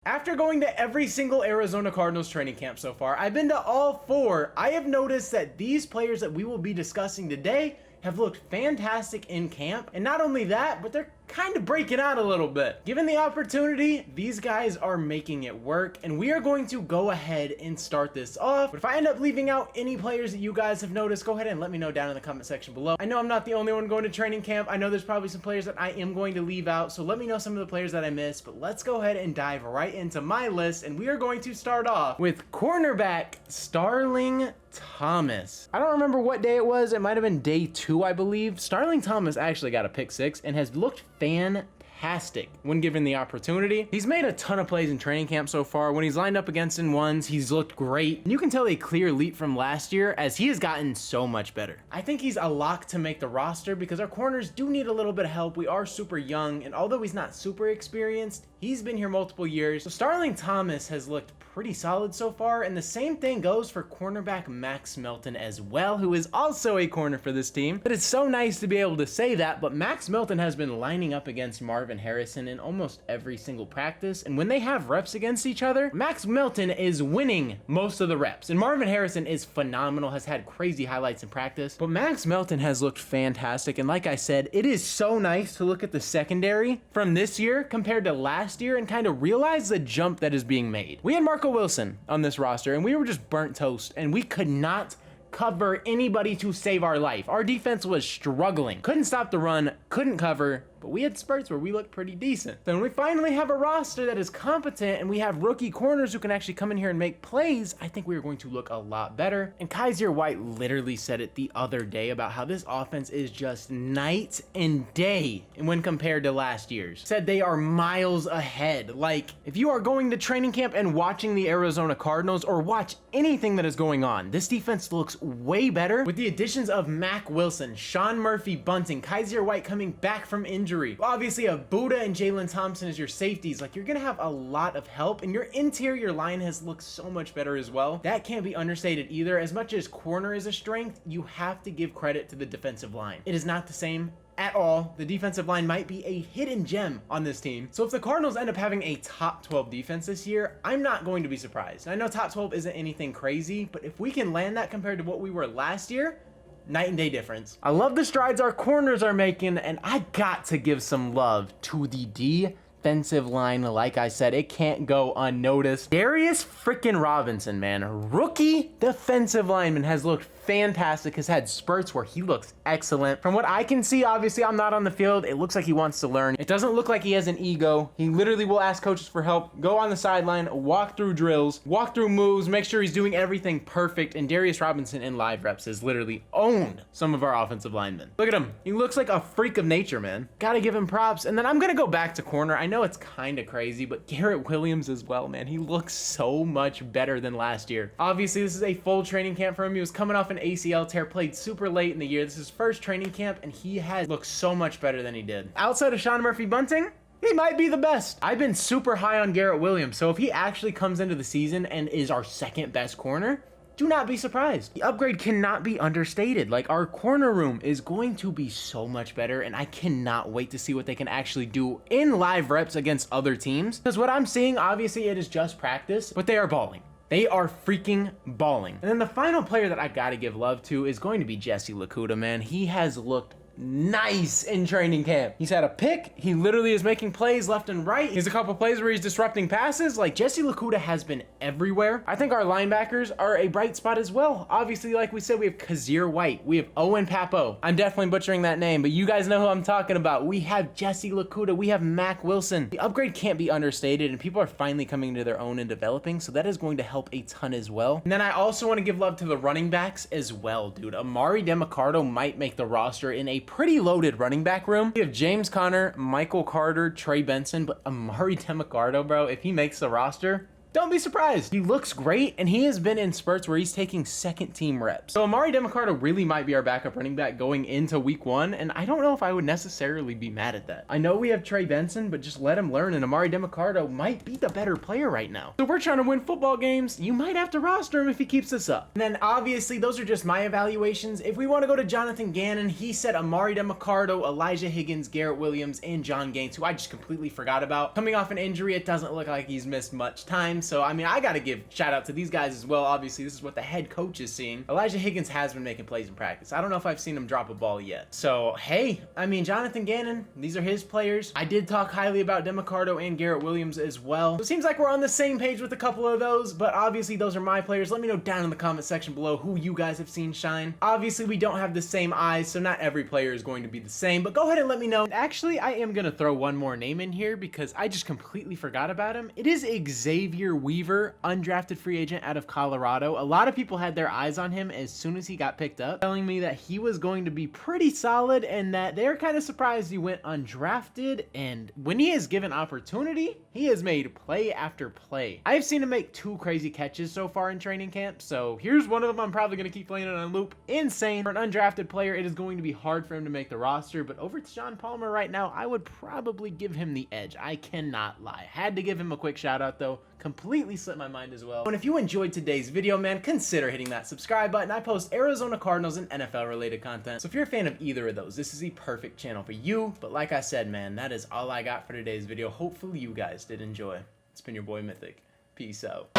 After going to every single Arizona Cardinals training camp so far, I've been to all 4. I have noticed that these players that we will be discussing today have looked fantastic in camp. And not only that, but they're kind of breaking out a little bit. Given the opportunity, these guys are making it work, and we are going to go ahead and start this off. But if I end up leaving out any players that you guys have noticed, go ahead and let me know down in the comment section below. I know I'm not the only one going to training camp. I know there's probably some players that I am going to leave out, so let me know some of the players that I missed. But let's go ahead and dive right into my list, and we are going to start off with cornerback Starling Thomas. I don't remember what day it was. It might have been day 2, I believe. Starling Thomas actually got a pick 6 and has looked fantastic when given the opportunity. He's made a ton of plays in training camp so far. When he's lined up against N1s, he's looked great. And you can tell a clear leap from last year as he has gotten so much better. I think he's a lock to make the roster because our corners do need a little bit of help. We are super young, and although he's not super experienced, he's been here multiple years. So Starling Thomas has looked pretty solid so far, and the same thing goes for cornerback Max Melton as well, who is also a corner for this team. But it's so nice to be able to say that, but Max Melton has been lining up against Marvin Harrison in almost every single practice, and when they have reps against each other, Max Melton is winning most of the reps, and Marvin Harrison is phenomenal, has had crazy highlights in practice, but Max Melton has looked fantastic. And like I said, it is so nice to look at the secondary from this year compared to last year and kind of realize the jump that is being made. We had Marco Wilson on this roster, and we were just burnt toast, and we could not cover anybody to save our life. Our defense was struggling. Couldn't stop the run, couldn't cover, but we had spurts where we looked pretty decent. Then we finally have a roster that is competent, and we have rookie corners who can actually come in here and make plays. I think we are going to look a lot better. And Xavier White literally said it the other day about how this offense is just night and day when compared to last year's. Said they are miles ahead. Like, if you are going to training camp and watching the Arizona Cardinals or watch anything that is going on, this defense looks way better with the additions of Mac Wilson, Sean Murphy Bunting, Xavier White coming back from injury. Obviously, a Buddha and Jalen Thompson as your safeties. Like, you're gonna have a lot of help, and your interior line has looked so much better as well. That can't be understated either. As much as corner is a strength, you have to give credit to the defensive line. It is not the same at all. The defensive line might be a hidden gem on this team. So if the Cardinals end up having a top 12 defense this year, I'm not going to be surprised. I know top 12 isn't anything crazy, but if we can land that compared to what we were last year, night and day difference. I love the strides our corners are making, and I got to give some love to the defensive line. Like I said, it can't go unnoticed. Darius freaking Robinson, man, rookie defensive lineman, has looked fantastic, has had spurts where he looks excellent. From what I can see, obviously I'm not on the field, it looks like he wants to learn. It doesn't look like he has an ego. He literally will ask coaches for help, go on the sideline, walk through drills, walk through moves, make sure he's doing everything perfect. And Darius Robinson in live reps has literally owned some of our offensive linemen. Look at him. He looks like a freak of nature, man. Gotta give him props. And then I'm gonna go back to corner. I know it's kind of crazy, but Garrett Williams as well, man. He looks so much better than last year. Obviously, this is a full training camp for him. He was coming off an ACL tear, played super late in the year. This is his first training camp, and he has looked so much better than he did. Outside of Sean Murphy Bunting, he might be the best. I've been super high on Garrett Williams, so if he actually comes into the season and is our second best corner, do not be surprised. The upgrade cannot be understated. Like, our corner room is going to be so much better, and I cannot wait to see what they can actually do in live reps against other teams. Because what I'm seeing, obviously it is just practice, but they are balling. They are freaking balling. And then the final player that I gotta give love to is going to be Jesse Lakuta, man. He has looked nice in training camp. He's had a pick. He literally is making plays left and right. He's a couple plays where he's disrupting passes. Like, Jesse Lakuta has been everywhere. I think our linebackers are a bright spot as well. Obviously, like we said, we have Xavier White. We have Owen Papo. I'm definitely butchering that name, but you guys know who I'm talking about. We have Jesse Lakuta. We have Mac Wilson. The upgrade can't be understated, and people are finally coming into their own and developing, so that is going to help a ton as well. And then I also want to give love to the running backs as well, dude. Amari DeMarcado might make the roster in a pretty loaded running back room. We have James Conner, Michael Carter, Trey Benson, but Amari DeMarcado, bro, if he makes the roster, don't be surprised. He looks great, and he has been in spurts where he's taking second team reps. So Amari DeMarcado really might be our backup running back going into week 1, and I don't know if I would necessarily be mad at that. I know we have Trey Benson, but just let him learn, and Amari DeMarcado might be the better player right now. So if we're trying to win football games, you might have to roster him if he keeps this up. And then obviously, those are just my evaluations. If we want to go to Jonathan Gannon, he said Amari DeMarcado, Elijah Higgins, Garrett Williams, and John Gaines, who I just completely forgot about. Coming off an injury, it doesn't look like he's missed much time. So, I mean, I got to give shout out to these guys as well. Obviously, this is what the head coach is seeing. Elijah Higgins has been making plays in practice. I don't know if I've seen him drop a ball yet. So, hey, I mean, Jonathan Gannon, these are his players. I did talk highly about DeMarcado and Garrett Williams as well. So it seems like we're on the same page with a couple of those, but obviously those are my players. Let me know down in the comment section below who you guys have seen shine. Obviously, we don't have the same eyes, so not every player is going to be the same, but go ahead and let me know. Actually, I am going to throw one more name in here because I just completely forgot about him. It is Xavier Weaver, undrafted free agent out of Colorado. A lot of people had their eyes on him as soon as he got picked up, telling me that he was going to be pretty solid and that they're kind of surprised he went undrafted. And when he is given opportunity, he has made play after play. I've seen him make 2 crazy catches so far in training camp, so here's one of them I'm probably going to keep playing it on loop. Insane. For an undrafted player, it is going to be hard for him to make the roster, but over to Sean Palmer right now, I would probably give him the edge. I cannot lie. Had to give him a quick shout out though. Completely slipped my mind as well. And if you enjoyed today's video, man, consider hitting that subscribe button. I post Arizona Cardinals and NFL related content. So if you're a fan of either of those, this is the perfect channel for you. But like I said, man, that is all I got for today's video. Hopefully you guys did enjoy. It's been your boy Mythic. Peace out.